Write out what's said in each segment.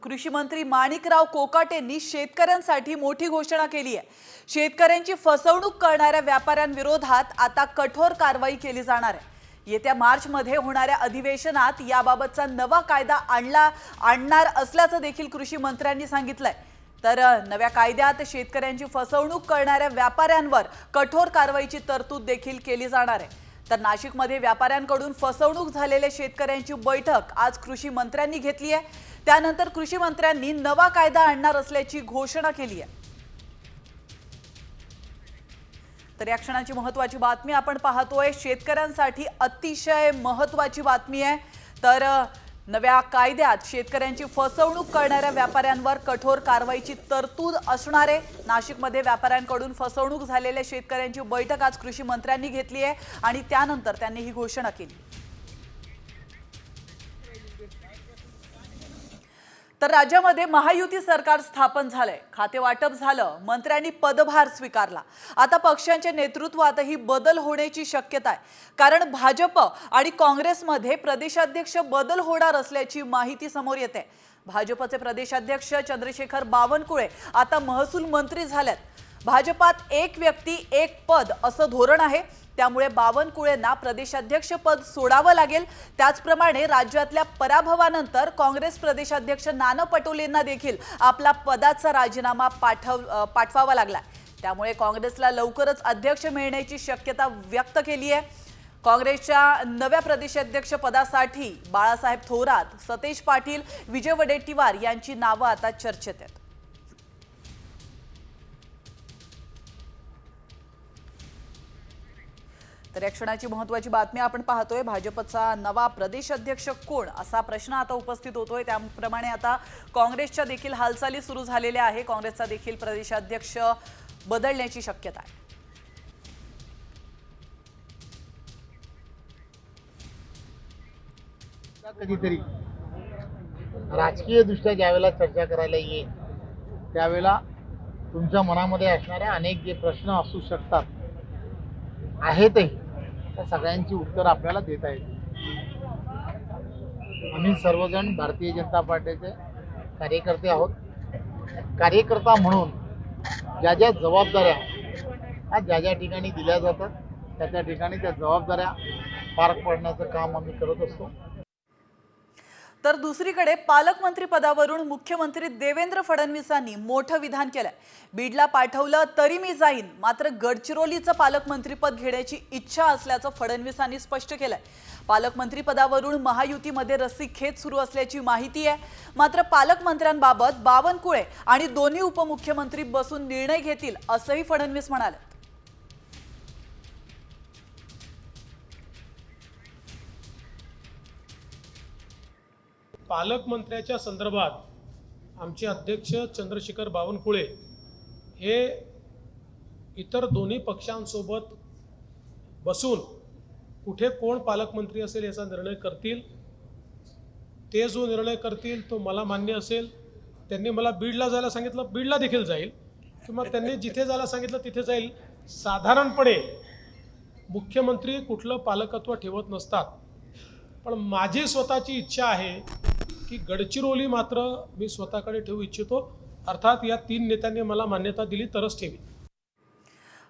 कृषी मंत्री माणिकराव कोकाटेंनी शेतकऱ्यांसाठी मोठी घोषणा केली आहे। शेतकऱ्यांची फसवणूक करणाऱ्या व्यापाऱ्यांविरोधात आता कठोर कारवाई केली जाणार आहे। येत्या मार्च मध्ये होणाऱ्या अधिवेशनात याबाबतचा नवा कायदा आणणार असल्याचं देखील कृषी मंत्र्यांनी सांगितलंय। तर नव्या कायद्यात शेतकऱ्यांची फसवणूक करणाऱ्या व्यापाऱ्यांवर कठोर कारवाईची तरतूद देखील केली जाणार आहे। तर नाशिकमध्ये व्यापाऱ्यांकडून फसवणूक झालेल्या शेतकऱ्यांची बैठक आज कृषी मंत्र्यांनी घेतली आहे। त्यानंतर कृषी मंत्र्यांनी नवा कायदा आणणार असल्याची घोषणा केली आहे। तर या क्षणाची महत्त्वाची बातमी आपण पाहतोय, शेतकऱ्यांसाठी अतिशय महत्त्वाची बातमी आहे। तर नव्या कायद्यात शेतकऱ्यांची फसवणूक करणाऱ्या व्यापाऱ्यांवर कठोर कारवाईची तरतूद असणार आहे। नाशिकमध्ये व्यापाऱ्यांकडून फसवणूक झालेल्या शेतकऱ्यांची बैठक आज कृषी मंत्र्यांनी घेतली आहे आणि त्यानंतर त्यांनी ही घोषणा केली। तर राज्यामध्ये महायुती सरकार स्थापन झालंय, खाते वाटप झालं, मंत्र्यांनी पदभार स्वीकारला। आता पक्षांच्या नेतृत्वातही बदल होण्याची शक्यता आहे, कारण भाजप आणि काँग्रेसमध्ये प्रदेशाध्यक्ष बदल होणार असल्याची माहिती समोर येते। भाजपचे प्रदेशाध्यक्ष चंद्रशेखर बावनकुळे आता महसूल मंत्री झालेत। भाजपात एक व्यक्ती एक पद असं धोरण आहे, त्यामुळे बावनकुळेंना प्रदेशाध्यक्ष पद सोडावं लागेल। त्याचप्रमाणे राज्यातल्या पराभवानंतर काँग्रेस प्रदेशाध्यक्ष नाना पटोलेंना देखील आपला पदाचा राजीनामा पाठवावा लागला। त्यामुळे काँग्रेसला लवकरच अध्यक्ष मिळण्याची शक्यता व्यक्त केली आहे। काँग्रेसच्या नव्या प्रदेशाध्यक्ष पदासाठी बाळासाहेब थोरात, सतेज पाटील, विजय वडेट्टीवार यांची नावं आता चर्चेत आहेत। तर या क्षणाची महत्त्वाची बातमी आपण पाहतोय, भाजपचा नवा प्रदेशाध्यक्ष कोण असा प्रश्न आता उपस्थित होतोय। त्याप्रमाणे आता काँग्रेसच्या देखील हालचाली सुरू झालेल्या आहे। काँग्रेसचा देखील प्रदेशाध्यक्ष बदलण्याची शक्यता आहे। कधीतरी राजकीय दृष्ट्या ज्यावेळेला चर्चा करायला येईल त्यावेळेला तुमच्या मनामध्ये असणाऱ्या अनेक जे प्रश्न असू शकतात आहेतही, त्या सगळ्यांची उत्तर आपल्याला देता येतील। आम्ही सर्वजण भारतीय जनता पार्टीचे कार्यकर्ते आहोत। कार्यकर्ता म्हणून ज्या ज्या जबाबदाऱ्या ज्या ज्या ठिकाणी दिल्या जातात त्या त्या ठिकाणी त्या जबाबदाऱ्या पार पाडण्याचं काम आम्ही करत असतो। तर दुसरीकडे पालकमंत्री पदावरून मुख्यमंत्री देवेंद्र फडणवीसांनी मोठं विधान केलंय। बीडला पाठवलं तरी मी जाईन, मात्र गडचिरोलीचं पालकमंत्रीपद घेण्याची इच्छा असल्याचं फडणवीसांनी स्पष्ट केलंय। पालकमंत्री पदावरून महायुतीमध्ये रस्सीखेच सुरू असल्याची माहिती आहे। मात्र पालकमंत्र्यांबाबत बावनकुळे आणि दोन्ही उपमुख्यमंत्री बसून निर्णय घेतील असंही फडणवीस म्हणाले। पालकमंत्र्याच्या संदर्भात आमचे अध्यक्ष चंद्रशेखर बावनकुळे हे इतर दोन्ही पक्षांसोबत बसून कुठे कोण पालकमंत्री असेल याचा निर्णय करतील। ते जो निर्णय करतील तो मला मान्य असेल। त्यांनी मला बीडला जायला सांगितलं, बीडला देखील जाईल, किंवा त्यांनी जिथे जायला सांगितलं तिथे जाईल। साधारणपणे मुख्यमंत्री कुठलं पालकत्व ठेवत नसतात, पण माझी स्वतःची इच्छा आहे की गडचिरोली मात्र मी स्वतःकडे ठेवू इच्छितो। अर्थात या तीन नेत्यांनी मला मान्यता दिली तरच ठेवी।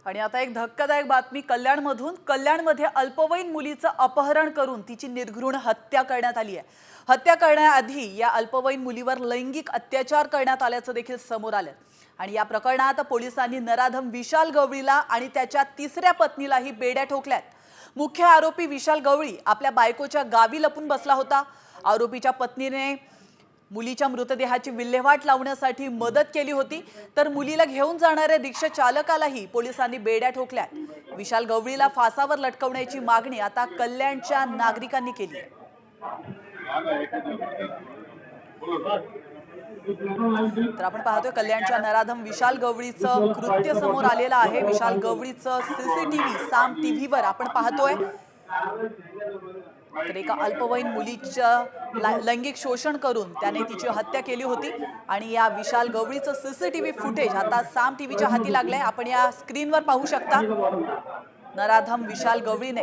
आणि आता एक धक्कादायक बातमी कल्याणमधून। कल्याणमध्ये अल्पवयीन मुलीचं अपहरण करून तिची निर्घृण हत्या करण्यात आली आहे। हत्या करण्याआधी या अल्पवयीन मुलीवर लैंगिक अत्याचार करण्यात आल्याचं देखील समोर आलं। आणि या प्रकरणात पोलिसांनी नराधम विशाल गवळीला आणि त्याच्या तिसऱ्या पत्नीलाही बेड्या ठोकल्यात। मुख्य आरोपी विशाल गवळी आपल्या बायकोच्या गावी लपून बसला होता। आरोपीच्या पत्नीने मुलीच्या मृतदेहाची विल्हेवाट लावण्यासाठी मदत केली होती, तर मुलीला घेऊन जाणाऱ्या रिक्षा चालकालाही पोलिसांनी बेड्या ठोकल्यात। विशाल गवळीला फासावर लटकवण्याची मागणी आता कल्याणच्या नागरिकांनी केली आहे। तर आपण पाहतोय कल्याणच्या नराधम विशाल गवळीचं कृत्य समोर आलेलं आहे। विशाल गवळीचं सीसीटीव्ही साम टीव्हीवर आपण पाहतोय। तर एका अल्पवयीन मुलीचं लैंगिक शोषण करून त्याने तिची हत्या केली होती आणि या विशाल गवळीचं सीसीटीव्ही फुटेज आता साम टीव्हीच्या हाती लागलंय। आपण या स्क्रीनवर पाहू शकता। नराधम विशाल गवळीने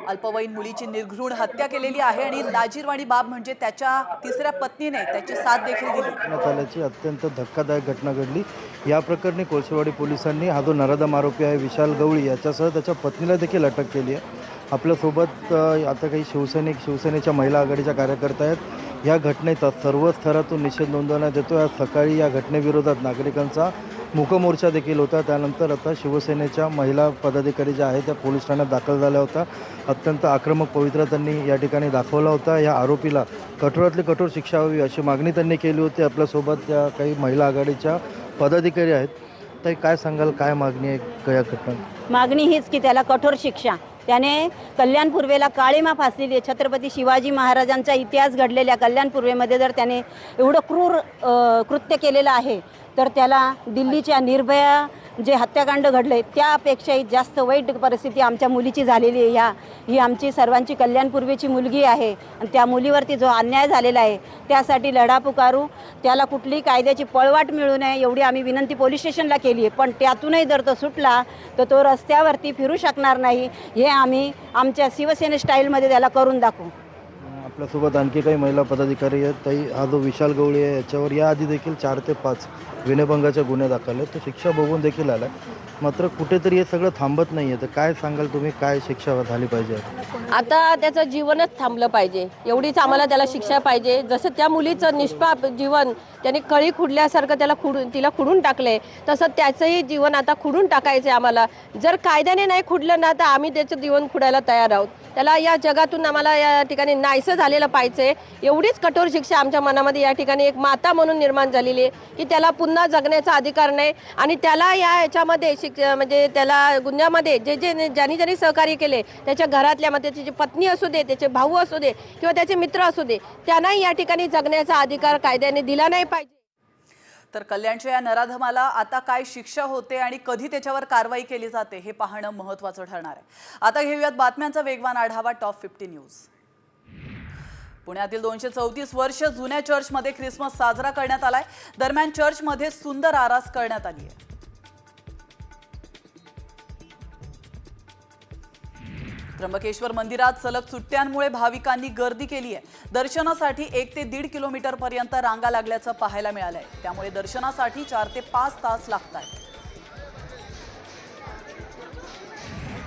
अल्पवयीन मुलीची निर्घृण हत्या केलेली आहे आणि लाजिरवाणी बाब म्हणजे त्याच्या तिसऱ्या पत्नीने त्याची साथ देखील दिली. झाल्याची अत्यंत धक्कादायक घटना घडली. या प्रकरणी कोळशेवाडी पोलिसांनी हा जो नराधम आरोपी आहे विशाल गवळी याच्यासह त्याच्या पत्नीला देखील अटक केली आहे. आपल्यासोबत आता काही शिवसेनेच्या महिला आघाडीच्या कार्यकर्त्या आहेत. या घटनेचा सर्व स्तरातून निषेध नोंदवण्यात येतो. आज सकाळी या घटनेविरोधात नागरिकांचा मूकमोर्चा देखील होता. त्यानंतर आता शिवसेनेच्या महिला पदाधिकारी ज्या आहेत त्या पोलीस ठाण्यात दाखल झाल्या होत्या. अत्यंत आक्रमक पवित्रा त्यांनी या ठिकाणी दाखवला होता. या आरोपीला कठोरातली कठोर शिक्षा व्हावी अशी मागणी त्यांनी केली होती. आपल्यासोबत या काही महिला आघाडीच्या पदाधिकारी आहेत. ताई, काय सांगाल, काय मागणी आहे या घटनेत? मागणी हीच की त्याला कठोर शिक्षा. त्याने कल्याण पूर्वेला काळीमा फासलेली आहे. छत्रपती शिवाजी महाराजांचा इतिहास घडलेल्या कल्याण पूर्वेमध्ये जर त्याने एवढं क्रूर कृत्य केलेलं आहे तर त्याला दिल्लीच्या निर्भया जे हत्याकांड घडले त्यापेक्षाही जास्त वाईट परिस्थिती आमच्या मुलीची झालेली आहे. ही आमची सर्वांची कल्याण पूर्वेची मुलगी आहे आणि त्या मुलीवरती जो अन्याय झालेला आहे त्यासाठी लढा पुकारू. त्याला कुठलीही कायद्याची पळवाट मिळू नये एवढी आम्ही विनंती पोलीस स्टेशनला केली आहे. पण त्यातूनही जर तो सुटला तर तो रस्त्यावरती फिरू शकणार नाही. हे आम्ही आमच्या शिवसेने स्टाईलमध्ये त्याला करून दाखवू. आपल्यासोबत आणखी काही महिला पदाधिकारी आहेत. ताई, हा जो विशाल गवळी आहे याच्यावर याआधी देखील 4 ते 5 विनयभंगाचे गुन्हे दाखल आहेत. तो शिक्षा बघून देखील आला. मात्र कुठेतरी हे सगळं थांबत नाही आहे. तर काय सांगाल तुम्ही, काय शिक्षा झाली पाहिजे? आता त्याचं जीवनच थांबलं पाहिजे एवढीच आम्हाला त्याला शिक्षा पाहिजे. जसं त्या मुलीचं निष्पाप जीवन त्याने कळी खुडल्यासारखं तिला खुडून टाकले तसं त्याचंही जीवन आता खुडून टाकायचं आहे आम्हाला. जर कायद्याने नाही खुडलं ना तर आम्ही त्याचं जीवन खुडायला तयार आहोत. त्याला या जगातून आम्हाला या ठिकाणी नाहीसं झालेलं पाहिजे. एवढीच कठोर शिक्षा आमच्या मनामध्ये या ठिकाणी एक माता म्हणून निर्माण झालेली आहे की त्याला पुन्हा जगण्याचा अधिकार नाही. आणि त्याला याच्यामध्ये म्हणजे त्याला गुन्ह्यामध्ये ज्यांनी सहकार्य केले त्याच्या घरातल्यामध्ये त्याची पत्नी असू दे, त्याचे भाऊ असू दे किंवा त्याचे मित्र असू दे, त्यांनाही या ठिकाणी जगण्याचा अधिकार कायद्याने दिला नाही पाहिजे. तर कल्याणच्या या नराधमाला आता काय शिक्षा होते आणि कधी त्याच्यावर कारवाई केली जाते हे पाहणं महत्त्वाचं ठरणार आहे. आता घेऊयात बातम्यांचा वेगवान आढावा. Top 50 news. पुण्यातील 234 वर्ष जुन्या चर्चमध्ये ख्रिसमस साजरा करण्यात आलाय. दरम्यान चर्चमध्ये सुंदर आरास करण्यात आली आहे. त्र्यंबकेश्वर मंदिरात सलग सुट्ट्यांमुळे भाविकांनी गर्दी केली आहे. दर्शनासाठी 1 ते 1.5 किलोमीटर पर्यंत रांगा लागल्याचं पाहायला मिळालंय. त्यामुळे दर्शनासाठी 4 ते 5 तास लागतात.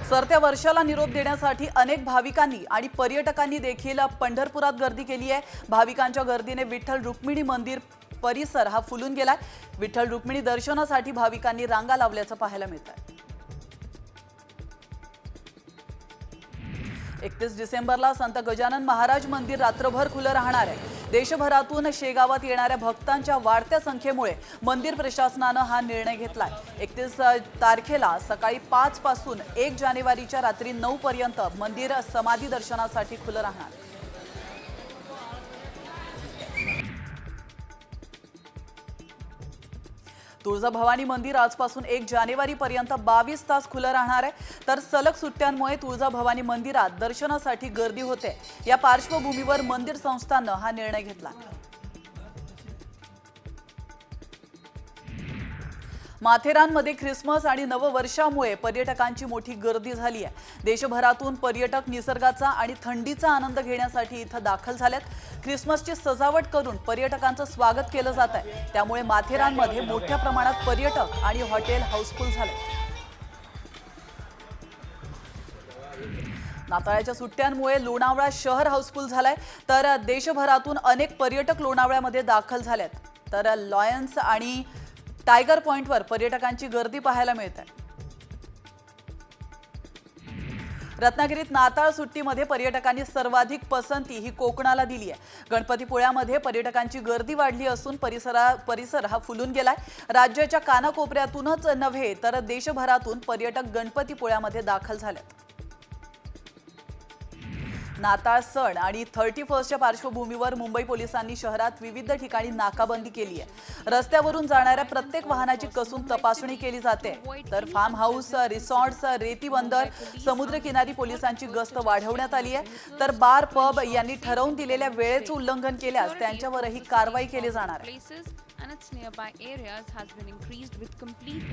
सरत्या वर्षाला निरोप देण्यासाठी अनेक भाविकांनी आणि पर्यटकांनी देखील पंढरपुरात गर्दी केली आहे. भाविकांच्या गर्दीने विठ्ठल रुक्मिणी मंदिर परिसर हा फुलून गेलाय. विठ्ठल रुक्मिणी दर्शनासाठी भाविकांनी रांगा लावल्याचं पाहायला मिळत आहे. 31 डिसेंबरला संत गजानन महाराज मंदिर रात्रभर खुलं राहणार आहे. देशभरातून शेगावात येणाऱ्या भक्तांच्या वाढत्या संख्येमुळे मंदिर प्रशासनानं हा निर्णय घेतलाय. 31 तारखेला सकाळी 5 पासून 1 जानेवारीच्या रात्री 9 पर्यंत मंदिर समाधी दर्शनासाठी खुलं राहणार. तुळजाभवानी मंदिर आजपासून 1 जानेवारीपर्यंत 22 तास खुलं राहणार आहे. तर सलग सुट्ट्यांमुळे तुळजाभवानी मंदिरात दर्शनासाठी गर्दी होते. या पार्श्वभूमीवर मंदिर संस्थाननं हा निर्णय घेतला. माथेरानमध्ये ख्रिसमस आणि नववर्षामुळे पर्यटकांची मोठी गर्दी झाली आहे. देशभरातून पर्यटक निसर्गाचा आणि थंडीचा आनंद घेण्यासाठी इथं दाखल झालेत. ख्रिसमसची सजावट करून पर्यटकांचं स्वागत केलं जात आहे. त्यामुळे माथेरानमध्ये मोठ्या प्रमाणात पर्यटक आणि हॉटेल हाऊसफुल झाले. नाताळच्या सुट्ट्यांमुळे लोणावळा शहर हाऊसफुल झालंय. तर देशभरातून अनेक पर्यटक लोणावळ्यामध्ये दाखल झालेत. तर लॉयन्स आणि टायगर पॉइंटवर पर्यटकांची गर्दी पाहायला मिळते. रत्नागिरीत नाताळ सुट्टीमध्ये पर्यटकांनी सर्वाधिक पसंती ही कोकणाला दिली आहे. गणपतीपुळ्यामध्ये पर्यटकांची गर्दी वाढली असून परिसर हा फुलून गेलाय. राज्याच्या कानाकोपऱ्यातूनच नव्हे तर देशभरातून पर्यटक गणपतीपुळ्यामध्ये दाखल झालेत. नाताळ सण आणि 31च्या पार्श्वभूमीवर मुंबई पोलिसांनी शहरात विविध ठिकाणी नाकाबंदी केली आहे. रस्त्यावरून जाणाऱ्या प्रत्येक वाहनाची कसून तपासणी केली जाते. तर फार्म हाऊस, रिसॉर्ट्स, रेती बंदर, समुद्रकिनारी पोलिसांची गस्त वाढवण्यात आली आहे. तर बार, पब यांनी ठरवून दिलेल्या वेळेचं उल्लंघन केल्यास त्यांच्यावरही कारवाई केली जाणार आहे. and its nearby areas has been increased with complete.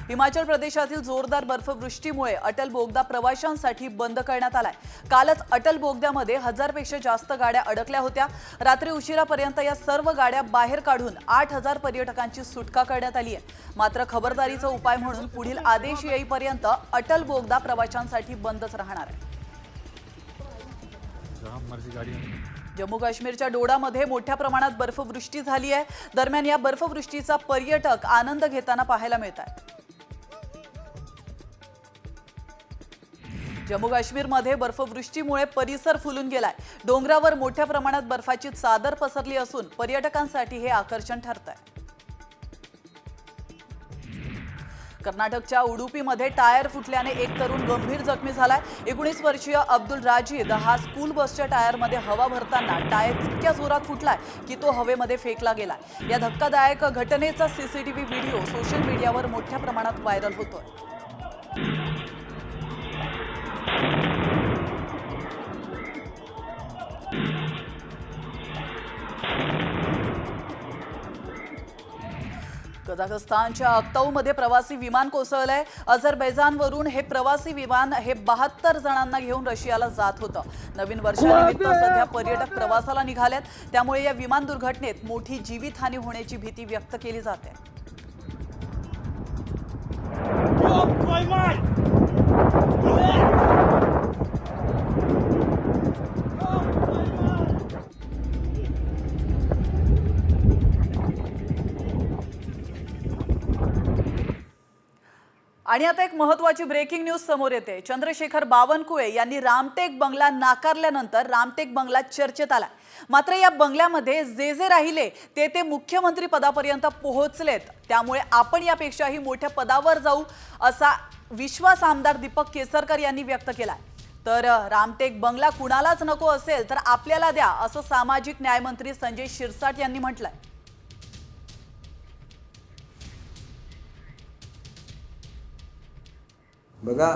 Himachal प्रदेशातील जोरदार बर्फवृष्टीमुळे अटल बोगदा प्रवाशांसाठी बंद करण्यात आलाय. कालच अटल बोगद्यामध्ये 1000 पेक्षा जास्त गाड्या अडकल्या होत्या. रात्री उशिरापर्यंत या सर्व गाड्या बाहेर काढून 8000 पर्यटकांची सुटका करण्यात आली आहे. मात्र खबरदारीचा उपाय म्हणून पुढील आदेश येईपर्यंत अटल बोगदा प्रवाशांसाठी बंदच राहणार आहे. जम्मू काश्मीरच्या डोडामध्ये मोठ्या प्रमाणात बर्फवृष्टी झाली आहे. दरम्यान या बर्फवृष्टीचा पर्यटक आनंद घेताना पाहायला मिळत आहे. जम्मू काश्मीरमध्ये बर्फवृष्टीमुळे परिसर फुलून गेलाय. डोंगरावर मोठ्या प्रमाणात बर्फाची चादर पसरली असून पर्यटकांसाठी हे आकर्षण ठरत आहे. कर्नाटकच्या उडुपीमध्ये टायर फुटल्याने एक तरुण गंभीर जखमी झालाय. 19 वर्षीय अब्दुल राजीद हा स्कूल बसच्या टायरमध्ये हवा भरताना टायर इतक्या जोरात फुटलाय की तो हवेमध्ये फेकला गेलाय. या धक्कादायक घटनेचा सीसीटीव्ही व्हिडिओ सोशल मीडियावर मोठ्या प्रमाणात व्हायरल होतोय. कझाकस्तानच्या अक्ताऊमध्ये प्रवासी विमान कोसळलंय. अझरबैजानवरून हे प्रवासी विमान 72 जणांना घेऊन रशियाला जात होतं. नवीन वर्षानिमित्त सध्या पर्यटक प्रवासाला निघालेत. त्यामुळे या विमान दुर्घटनेत मोठी जीवितहानी होण्याची भीती व्यक्त केली जाते. आणि आता एक महत्त्वाची ब्रेकिंग न्यूज समोर येते. चंद्रशेखर बावनकुळे यांनी रामटेक बंगला नाकारल्यानंतर रामटेक बंगला चर्चेत आला. मात्र या बंगल्यामध्ये जे राहिले ते मुख्यमंत्री पदापर्यंत पोहोचलेत. त्यामुळे आपण यापेक्षाही मोठ्या पदावर जाऊ असा विश्वास आमदार दीपक केसरकर यांनी व्यक्त केलाय. तर रामटेक बंगला कुणालाच नको असेल तर आपल्याला द्या असं सामाजिक न्यायमंत्री संजय शिरसाट यांनी म्हटलंय. बघा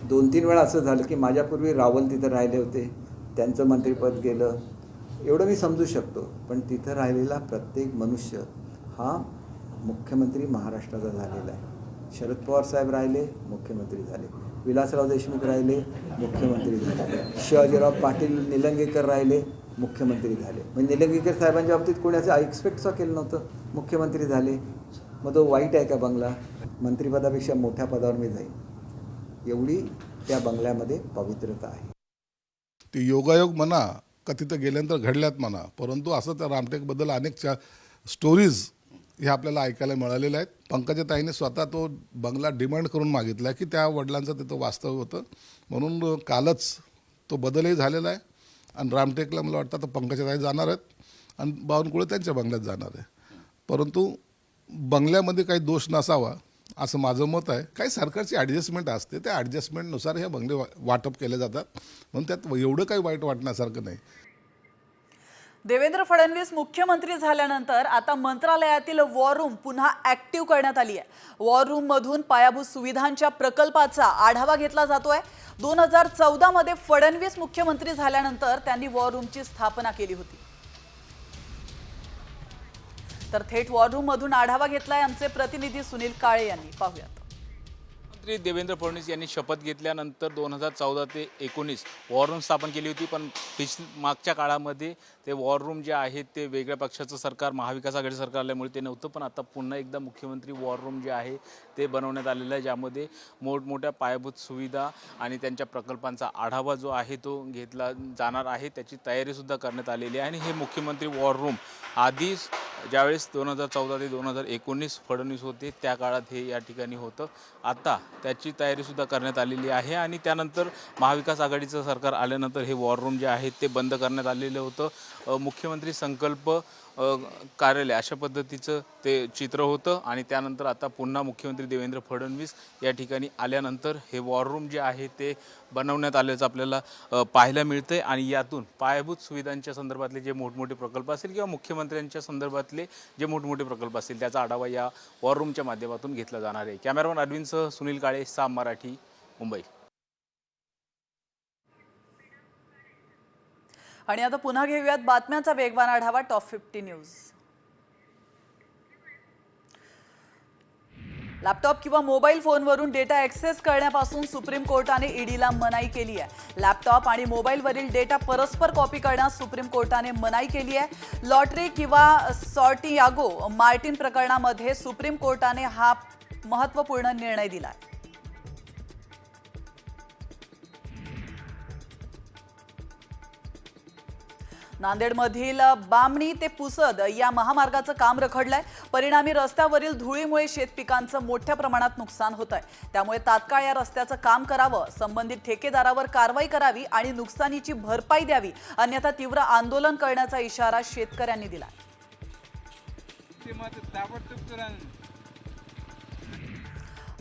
2-3 वेळा असं झालं की माझ्यापूर्वी रावल तिथं राहिले होते, त्यांचं मंत्रिपद गेलं, एवढं मी समजू शकतो. पण तिथं राहिलेला प्रत्येक मनुष्य हा मुख्यमंत्री महाराष्ट्राचा झालेला आहे. शरद पवार साहेब राहिले, मुख्यमंत्री झाले. विलासराव देशमुख राहिले, मुख्यमंत्री झाले. शिवाजीराव पाटील निलंगेकर राहिले, मुख्यमंत्री झाले. म्हणजे निलंगेकर साहेबांच्या बाबतीत कोणी असं एक्सपेक्टच केलं नव्हतं, मुख्यमंत्री झाले. मग तो वाईट आहे का बंगला? मंत्रिपदापेक्षा मोठ्या पदावर मी जाईन, एवढी त्या बंगल्यामध्ये पवित्रता आहे. ते योगायोग म्हणा का तिथं गेल्यानंतर घडल्यात म्हणा, परंतु असं त्या रामटेकबद्दल अनेक स्टोरीज ह्या आपल्याला ऐकायला मिळालेल्या आहेत. पंकजाताईने स्वतः तो बंगला डिमांड करून मागितला की त्या वडिलांचं तिथं वास्तव्य होतं, म्हणून कालच तो बदलही झालेला आहे. आणि रामटेकला मला वाटतं तर पंकजाताई जाणार आहेत आणि बावनकुळे त्यांच्या बंगल्यात जाणार आहे. परंतु बंगल्यामध्ये काही दोष नसावा असं माझं मत आहे. काही सरकारची ॲडजस्टमेंट असते, त्या ॲडजस्टमेंटनुसार हे बंगले वाटप केले जातात, म्हणून त्यात एवढं काही वाईट वाटण्यासारखं नाही. देवेंद्र फडणवीस मुख्यमंत्री झाल्यानंतर आता मंत्रालयातील वॉर रूम पुन्हा ॲक्टिव्ह करण्यात आली आहे. वॉर रूम मधून पायाभूत सुविधांच्या प्रकल्पाचा आढावा घेतला जातोय. 2014 मध्ये फडणवीस मुख्यमंत्री झाल्यानंतर त्यांनी वॉर रूमची स्थापना केली होती. तर थेट वॉर रूम मधून आढावा घेतलाय आमचे प्रतिनिधी सुनील काळे यांनी. पाहूयात. मुख्यमंत्री देवेंद्र फडणवीस यांनी शपथ घेतल्यानंतर 2014 ते 19 वॉर रूम स्थापन केली होती. पण मागच्या काळामध्ये ते वॉर रूम जे आहेत ते वेगळ्या पक्षाचं सरकार, महाविकास आघाडी सरकार आल्यामुळे ते नव्हतं. पण आता पुन्हा एकदा मुख्यमंत्री वॉर रूम जे आहे ते बनवण्यात आलेलं आहे, ज्यामध्ये मोठमोठ्या पायाभूत सुविधा आणि त्यांच्या प्रकल्पांचा आढावा जो आहे तो घेतला जाणार आहे. त्याची तयारीसुद्धा करण्यात आलेली आहे. आणि हे मुख्यमंत्री वॉर रूम आधीच ज्यावेळेस 2014 ते 2019 फडणवीस होते त्या काळात हे या ठिकाणी होतं. आता त्याची तयारीसुद्धा करण्यात आलेली आहे. आणि त्यानंतर महाविकास आघाडीचं सरकार आल्यानंतर हे वॉर रूम जे आहे ते बंद करण्यात आलेलं होतं. मुख्यमंत्री संकल्प कार्यालय अशा पद्धतीचं ते चित्र होतं. आणि त्यानंतर आता पुन्हा मुख्यमंत्री देवेंद्र फडणवीस या ठिकाणी आल्यानंतर हे वॉर रूम जे आहे ते बनवण्यात आल्याचं आपल्याला पाहायला मिळतंय. आणि यातून पायाभूत सुविधांच्या संदर्भातले जे मोठमोठे प्रकल्प असतील किंवा मुख्यमंत्र्यांच्या संदर्भातले जे मोठमोठे प्रकल्प असतील त्याचा आढावा या वॉर रूमच्या माध्यमातून घेतला जाणार आहे. कॅमेरामन अरविंदसह सुनील काळे, साम मराठी, मुंबई. आणि आता पुन्हा घेऊयात बातम्यांचा वेगवान आढावा टॉप 50 न्यूज. लॅपटॉप किंवा मोबाईल फोनवरून डेटा ॲक्सेस करण्यापासून सुप्रीम कोर्टाने ईडीला मनाई केली आहे. लॅपटॉप आणि मोबाईलवरील डेटा परस्पर कॉपी करण्यास सुप्रीम कोर्टाने मनाई केली आहे. लॉटरी किंवा सॉर्टियागो मार्टिन प्रकरणामध्ये सुप्रीम कोर्टाने हा महत्त्वपूर्ण निर्णय दिला आहे. नांदेडमधील बामणी ते पुसद या महामार्गाचं काम रखडलंय. परिणामी रस्त्यावरील धुळीमुळे शेतपिकांचं मोठ्या प्रमाणात नुकसान होत आहे. त्यामुळे तात्काळ या रस्त्याचं काम करावं, संबंधित ठेकेदारावर कारवाई करावी आणि नुकसानीची भरपाई द्यावी, अन्यथा तीव्र आंदोलन करण्याचा इशारा शेतकऱ्यांनी दिला.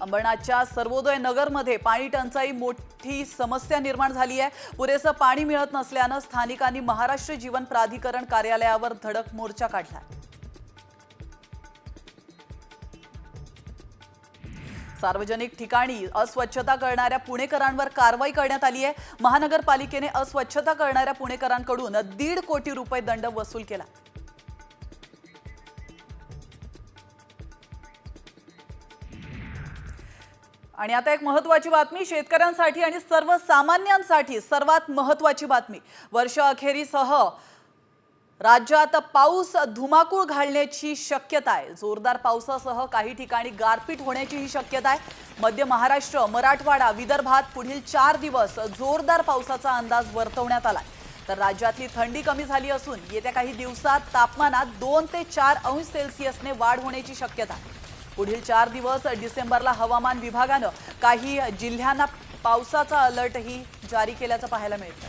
अंबरनाथच्या सर्वोदय नगरमध्ये पाणी टंचाई मोठी समस्या निर्माण झाली आहे. पुरेसं पाणी मिळत नसल्यानं स्थानिकांनी महाराष्ट्र जीवन प्राधिकरण कार्यालयावर धडक मोर्चा काढला. सार्वजनिक ठिकाणी अस्वच्छता करणाऱ्या पुणेकरांवर कारवाई करण्यात आली आहे. महानगरपालिकेने अस्वच्छता करणाऱ्या पुणेकरांकडून 1.5 कोटी रुपये दंड वसूल केला. आणि आता एक महत्त्वाची बातमी शेतकऱ्यांसाठी आणि सर्वसामान्यांसाठी सर्वात महत्त्वाची बातमी. वर्ष अखेरीसह राज्यात पाऊस धुमाकूळ घालण्याची शक्यता आहे. जोरदार पावसासह काही ठिकाणी गारपीट होण्याचीही शक्यता आहे. मध्य महाराष्ट्र, मराठवाडा, विदर्भात पुढील 4 दिवस जोरदार पावसाचा अंदाज वर्तवण्यात आलाय. तर राज्यातली थंडी कमी झाली असून येत्या काही दिवसात तापमानात 2 ते 4 अंश सेल्सिअसने वाढ होण्याची शक्यता आहे. पुढील 4 दिवस डिसेंबरला हवामान विभागानं काही जिल्ह्यांना पावसाचा अलर्टही जारी केल्याचं पाहायला मिळतं.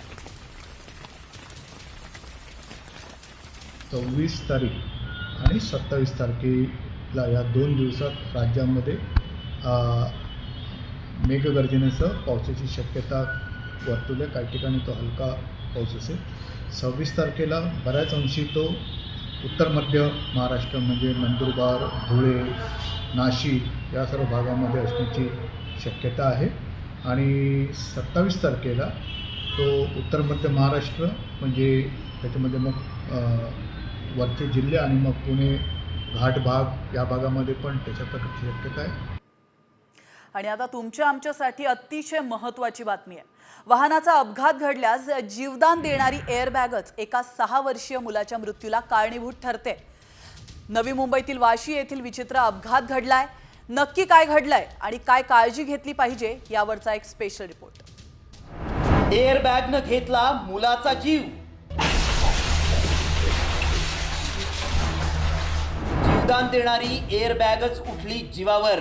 24 तारीख आणि 27 तारखेला या 2 दिवसात राज्यामध्ये मेघगर्जनेसह पावसाची शक्यता वर्तवली. काही ठिकाणी तो हलका पाऊस असेल. 26 तारखेला बऱ्याच अंशी तो उत्तर मध्य महाराष्ट्र म्हणजे नंदुरबार, धुळे, नाशिक या सर्व भागामध्ये असण्याची शक्यता आहे. आणि 27 तारखेला तो उत्तर मध्य महाराष्ट्र म्हणजे त्याच्यामध्ये मग वरचे जिल्हे आणि मग पुणे घाट भाग या भागामध्ये पण त्याच्या प्रकारची शक्यता आहे. आणि आता तुमच्या आमच्यासाठी अतिशय महत्त्वाची बातमी आहे. वाहनाचा अपघात घडल्यास जीवदान देणारी एअरबॅगच एका 6 वर्षीय मुलाच्या मृत्यूला कारणीभूत ठरते. नवी मुंबईतील वाशी येथील विचित्र अपघात घडलाय. नक्की काय घडलंय आणि काय काळजी घेतली पाहिजे यावरचा एक स्पेशल रिपोर्ट. एअरबॅगनं घेतला मुलाचा जीव. जीवदान देणारी एअरबॅगच उठली जीवावर.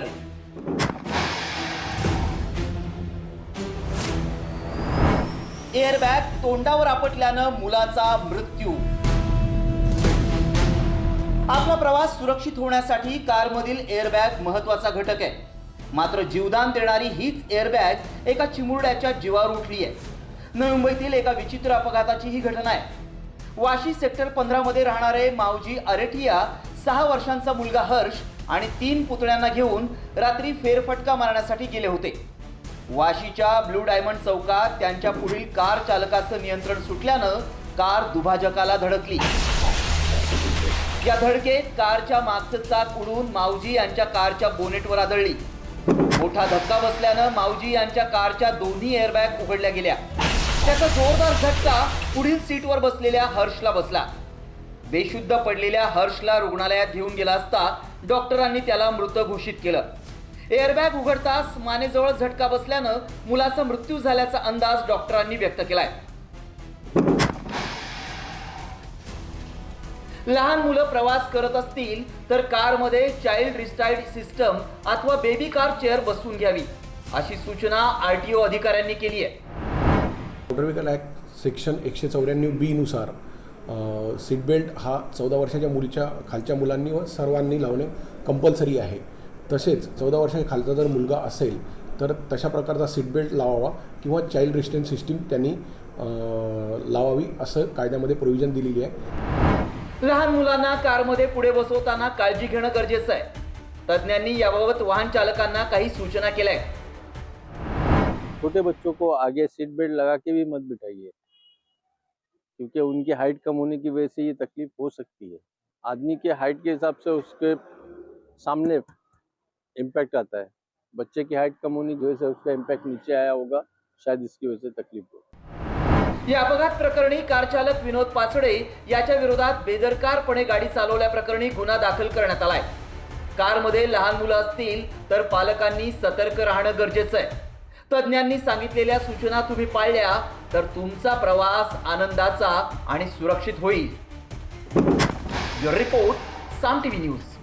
एअरबॅग तोंडावर आपटल्यानं मुलाचा मृत्यू. आपला प्रवास सुरक्षित होण्यासाठी कारमधील एअरबॅग महत्त्वाचा घटक आहे. मात्र जीवदान देणारी हीच एअरबॅग एका चिमुरड्याच्या जीवावर उठली आहे. नवी मुंबईतील एका विचित्र अपघाताची ही घटना आहे. वाशी सेक्टर 15 मध्ये राहणारे मावजी अरेठिया 6 वर्षांचा मुलगा हर्ष आणि 3 पुतळ्यांना घेऊन रात्री फेरफटका मारण्यासाठी गेले होते. वाशीच्या ब्लू डायमंड चौकात त्यांच्या पुढील कार चालकाचं नियंत्रण सुटल्यानं कार दुभाजकाला धडकली. या धडकेत कारच्या मागचं चाक उडून मावजी यांच्या कारच्या बोनेटवर आदळली. मोठा धक्का बसल्यानं मावजी यांच्या कारच्या दोन्ही एअरबॅग उघडल्या गेल्या. त्याचा जोरदार झटका पुढील सीटवर बसलेल्या हर्षला बसला. बेशुद्ध पडलेल्या हर्षला रुग्णालयात घेऊन गेला असता डॉक्टरांनी त्याला मृत घोषित केलं. एअरबॅग उघडताच मानेजवळ झटका बसल्यानं मुलाचा मृत्यू झाल्याचा अंदाज डॉक्टरांनी व्यक्त केलाय. लहान मुलं प्रवास करत असतील तर कारमध्ये चाइल्ड रिस्टार्ड सिस्टम अथवा बेबी कार चेअर बसवून घ्यावी अशी सूचना RTO अधिकाऱ्यांनी केली आहे. Motor vehicle act section 194B नुसार सीट बेल्ट हा 14 वर्षाच्या मुलीच्या खालच्या मुलांनी व सर्वांनी लावणे कंपल्सरी आहे. तसेच 14 वर्षाच्या खालचा जर मुलगा असेल तर तशा प्रकारचा सीट बेल्ट लावावा किंवा चाइल्ड रिस्ट्रेंट सिस्टीम त्यांनी लावावी असं कायद्यामध्ये प्रोव्हिजन दिलेली आहे. लहान मुलांना कारमध्ये पुढे बसवताना काळजी घेणं गरजेचं आहे. तज्ज्ञांनी याबाबत वाहन चालकांना काही सूचना केल्या आहेत. छोटे बच्चों को आगे सीट बेल्ट लगा के भी मत बिठाइए, क्योंकि उनकी हाइट कम होने की वजह से ये तकलीफ हो सकती है. आदमी के हाइट के हिसाब से उसके सामने इम्पैक्ट आता है। बच्चे की हाइट कम होने की वजह से उसका इम्पैक्ट नीचे आया होगा, शायद इसकी वजह से तकलीफ हो। या अपघात प्रकरणी कार चालक विनोद पाचडे याच्या विरोधात बेदरकारपणे गाडी चालवल्याप्रकरणी गुन्हा दाखल करण्यात आलाय। कारमध्ये लहान मुलं असतील तर पालकांनी सतर्क राहणं गरजेचं आहे। तज्ज्ञांनी सांगितलेल्या सूचना तुम्ही पाळल्या तर तुमचा प्रवास आनंदाचा आणि सुरक्षित होईल। ब्युरो रिपोर्ट, साम टीव्ही न्यूज।